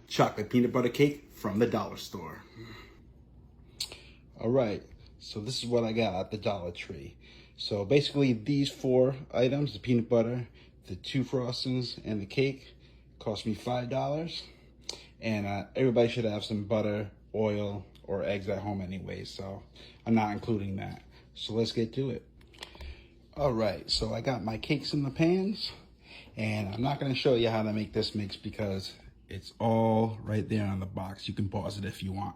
chocolate peanut butter cake from the dollar store. All right, so this is what I got at the Dollar Tree. So basically these 4 items, the peanut butter, the 2 frostings, and the cake, cost me $5. And everybody should have some butter, oil, or eggs at home anyway, so I'm not including that. So let's get to it. All right, so I got my cakes in the pans, and I'm not gonna show you how to make this mix because it's all right there on the box. You can pause it if you want.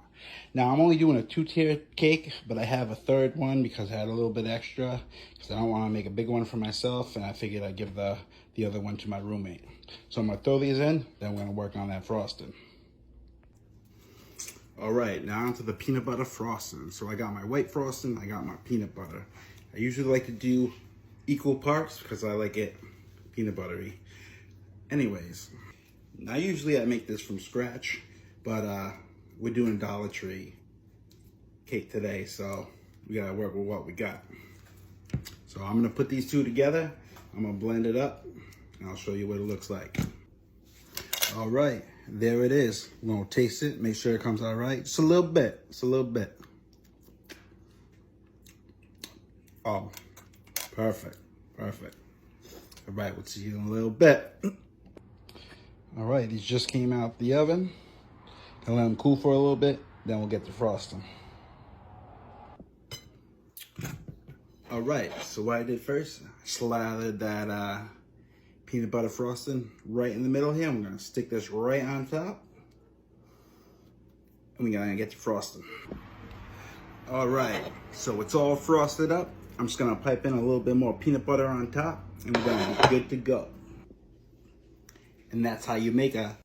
Now, I'm only doing a 2-tier cake, but I have a 3rd one because I had a little bit extra because I don't want to make a big one for myself, and I figured I'd give the other one to my roommate. So I'm going to throw these in, then I'm going to work on that frosting. All right, now onto the peanut butter frosting. So I got my white frosting, I got my peanut butter. I usually like to do equal parts because I like it peanut buttery. Anyways, now usually I make this from scratch, but we're doing Dollar Tree cake today, so we gotta work with what we got. So I'm gonna put these 2 together, I'm gonna blend it up, and I'll show you what it looks like. All right, there it is. We're gonna taste it, make sure it comes out right. Just a little bit, just a little bit. Oh, perfect, perfect. All right, we'll see you in a little bit. All right, these just came out the oven. Gonna let them cool for a little bit, then we'll get to frosting. All right, so what I did first, I slathered that peanut butter frosting right in the middle here. I'm gonna stick this right on top, and we're gonna get to frosting. All right, so it's all frosted up. I'm just gonna pipe in a little bit more peanut butter on top, and we're gonna be good to go. And that's how you make a